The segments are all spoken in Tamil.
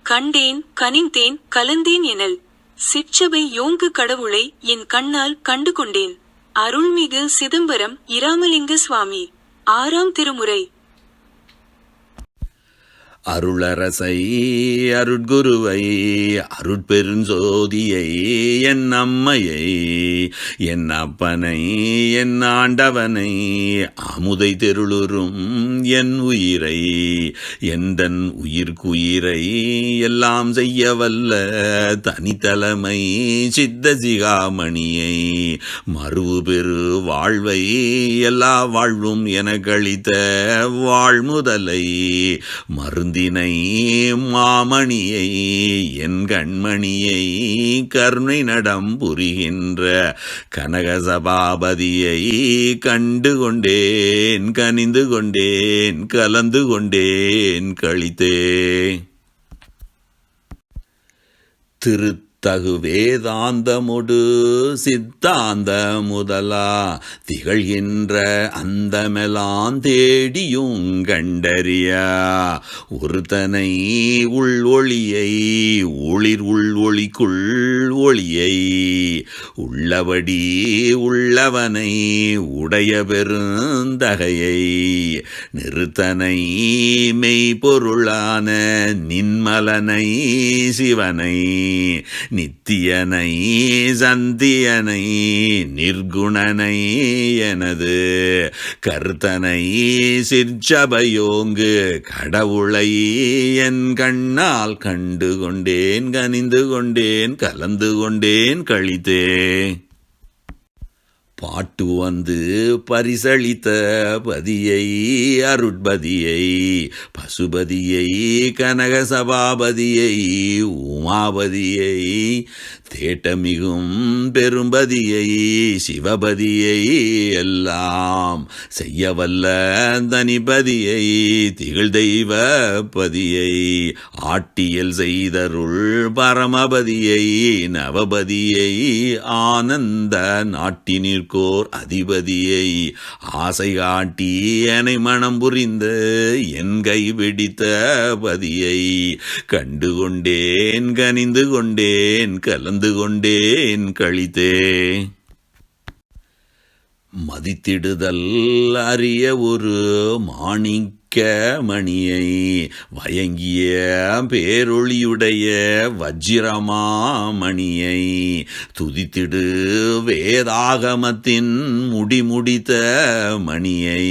கண்டேன் கனிந்தேன் கலந்தேன் எனல். சிற்றபை யோங்கு கடவுளை என் கண்ணால் கண்டு கொண்டேன். அருள்மிகு சிதம்பரம் இராமலிங்க சுவாமி. 6ஆம் திருமுறை. அருளரசை அருட்குருவை அருட்பெருஞ்சோதியை என் அம்மையை என் அப்பனை என் ஆண்டவனை அமுதை தெருளுறும் என் உயிரை எந்தன் உயிர்க்குயிரை எல்லாம் செய்ய வல்ல தனித்தலைமை சித்த சிகாமணியை மறுவு பெரு வாழ்வை எல்லா வாழ்வும் என கழித்த வாழ்முதலை மருந்து மாமணியை என் கண்மணியை கருணை நடம் புரிகின்ற கனகசபாபதியை கண்டு கொண்டேன் கனிந்து கொண்டேன் கலந்து கொண்டேன் கழித்தே. தகு வேதாந்தமுடு சித்தாந்த முதலா திகழ்கின்ற அந்தமெலாம் தேடியும் கண்டறியா ஒருத்தனை உள் ஒளியை ஒளிர் உள் ஒளிக்குள் ஒளியை உள்ளபடி உள்ளவனை உடைய பெருந்தகையை நிறுத்தனை மெய்ப்பொருளான நின்மலனை சிவனை நித்தியனை சந்தியனை நிர்குணனை எனது கர்த்தனை சிற்சபையோங்கு கடவுளை என் கண்ணால் கண்டு கொண்டேன் கனிந்து கொண்டேன் கலந்து கொண்டேன் கழித்தே. பாட்டு வந்து பரிசளித்த பதியை அருட்பதியை பசுபதியை கனகசபாபதியை உமாபதியை தேட்டமிகும் பெரும்பதியை சிவபதியை எல்லாம் செய்யவல்ல தனிபதியை திகழ் தெய்வ பதியை ஆட்டியல் செய்தருள் பரமபதியை நவபதியை ஆனந்த நாட்டினிற்கு அதிபதியை ஆசை காட்டி என்னை மனம் புரிந்த என் கை பிடித்த பதியை கண்டு கொண்டேன் கனிந்து கொண்டேன் கலந்து கொண்டேன் கழித்தே. மதித்திடுதல் அறிய ஒரு மாணிக்க மணியை வயங்கிய பேரொளியுடைய வஜ்ரமாமணியை துதித்திடு வேதாகமத்தின் முடித்த மணியை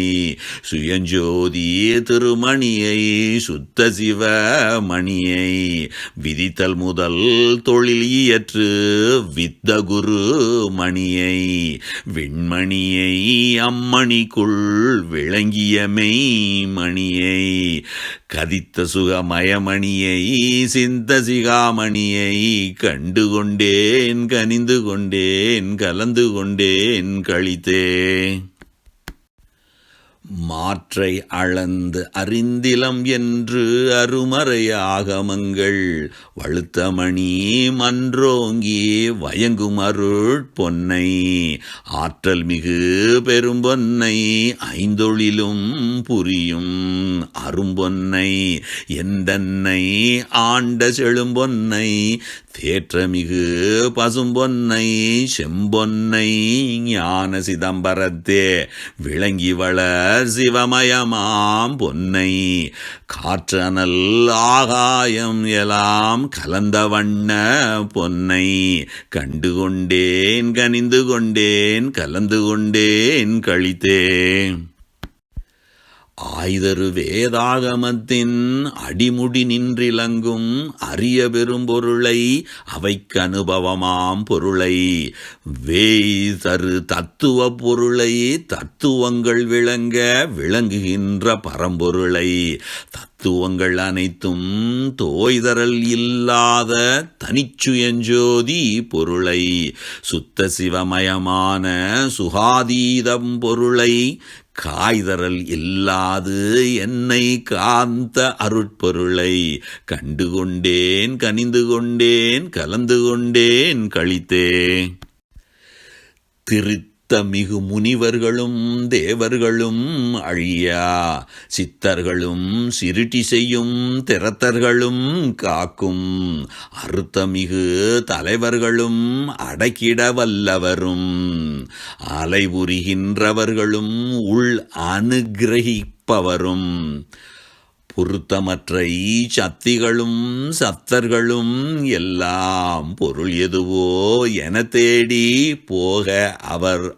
சுயஞ்சோதி திருமணியை சுத்த சிவ மணியை விதித்தல் முதல் தொழில் இயற்று வித்த குரு மணியை விண்மணியை அம்மணிக்குள் விளங்கிய மெய்மணியை கதித்த சுகமயமணியை சிந்த சிகாமணியை கண்டு கொண்டேன் கனிந்து கொண்டேன் கலந்து கொண்டேன் கழித்தே. மாற்றை அளந்து அறிந்திலம் என்று அருமறை ஆகமங்கள் வழுத்தமணி மன்றோங்கி வயங்கும் அருட்பொன்னை ஆற்றல் மிகு பெரும்பொன்னை ஐந்தொழிலும் புரியும் அரும்பொன்னை எந்தன்னை ஆண்ட செழும்பொன்னை தேற்றமிகு பசும்பொன்னை செம்பொன்னை ஞான சிதம்பரத்தே விளங்கி வளர் சிவமயமாம் பொன்னை காற்றனல் ஆகாயம் எல்லாம் கலந்த வண்ண பொன்னை கண்டு கொண்டேன் கனிந்து கொண்டேன் கலந்து கொண்டேன் கழித்தே. ஆய்தரு வேதாகமத்தின் அடிமுடி நின்றிலங்கும் அரிய பெரும் பொருளை அவைக்கு அனுபவமாம் பொருளை வேய்தரு தத்துவ பொருளை தத்துவங்கள் விளங்க விளங்குகின்ற பரம்பொருளை தத்துவங்கள் அனைத்தும் தோய்தரல் இல்லாத தனிச்சுயஞ்சோதி பொருளை சுத்த சிவமயமான சுகாதீதம் பொருளை காய்தரல் இல்லாது என்னை காந்த அருட்பொருளை கண்டு கொண்டேன் கனிந்து கொண்டேன் கலந்து கொண்டேன் கழித்தே. சித்தமிகு முனிவர்களும் தேவர்களும் அழியா சித்தர்களும் சிருட்டி செய்யும் திறத்தர்களும் காக்கும் அறுத்தமிகு தலைவர்களும் அடக்கிட வல்லவரும் அலைபுரிகின்றவர்களும் உள் அனுகிரகிப்பவரும் பொருத்தமற்ற சக்திகளும் சத்தர்களும் எல்லாம் பொருள் எதுவோ என தேடி போக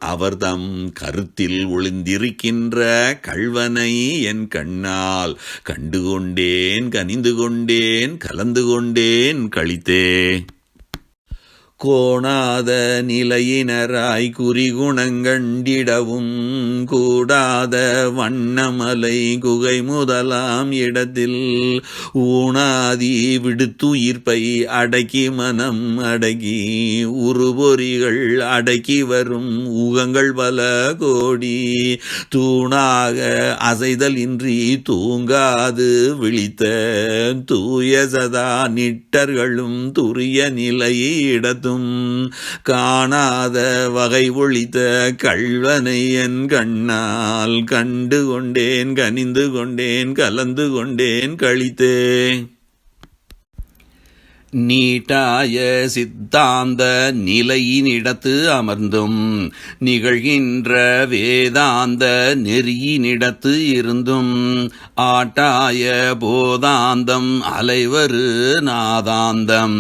அவர்தம் கருத்தில் ஒளிந்திருக்கின்ற கள்வனை என் கண்ணால் கண்டுகொண்டேன் கனிந்து கொண்டேன் கலந்து கொண்டேன் கழித்தே கோணாத நிலையினராய் குறிகுணங்கண்டிடவும் கூடாத வண்ணமலை குகை முதலாம் இடத்தில் ஊனாதி விடுத்துயிர்ப்பை அடக்கி மனம் அடக்கி உருபொறிகள் அடக்கி வரும் ஊகங்கள் பல கோடி தூணாக அசைதல் இன்றி தூங்காது விழித்த தூய சதா நிட்டர்களும் துரிய நிலையிடத்து காணாத வகை ஒழித்த கள்வனை என் கண்ணால் கண்டு கொண்டேன் கனிந்து கொண்டேன் கலந்து கொண்டேன் கழித்தே நீட்டாய சித்தாந்த நிலையினிடத்து அமர்ந்தும் நிகழ்கின்ற வேதாந்த நெறியினிடத்து இருந்தும் ஆட்டாய போதாந்தம் அலைவரு நாதாந்தம்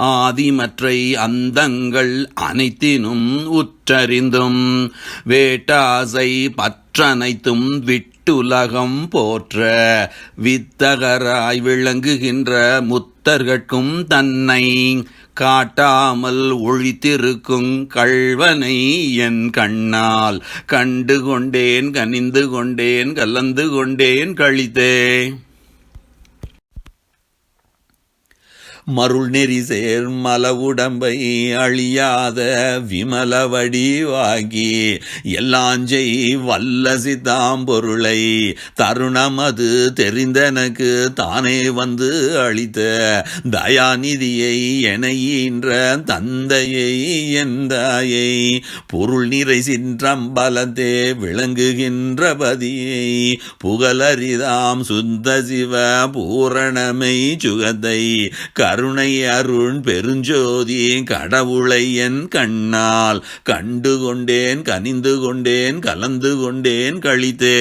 ஆதிமற்றை அந்தங்கள் அனைத்தினும் உற்றறிந்தும் வேட்டாசை பற்றனைத்தும் விட்டுலகம் போற்ற வித்தகராய் விளங்குகின்ற முத்தர்கட்கும் தன்னை காட்டாமல் ஒழித்திருக்கும் கள்வனை என் கண்ணால் கண்டு கொண்டேன் கனிந்து கொண்டேன் கலந்து கொண்டேன் கழித்தே மருள் நெறி சேர் மலவுடம்பை அழியாத விமல வடிவாகி எல்லாஞ்சை வல்ல சித்தாம்பொருளை தருணமது தெரிந்தனக்கு தானே வந்து அளித்த தயாநிதியை எனையின்ற தந்தையை எந்தாயை பொருள் நிறை சிற்றம்பலத்தே விளங்குகின்ற பதியை புகழரிதாம் சுத்த சிவ பூரணமை சுகத்தை கருணை அருண் பெருஞ்சோதி கடவுளை என் கண்ணால் கண்டு கொண்டேன் கனிந்து கொண்டேன் கலந்து கொண்டேன் கழித்தே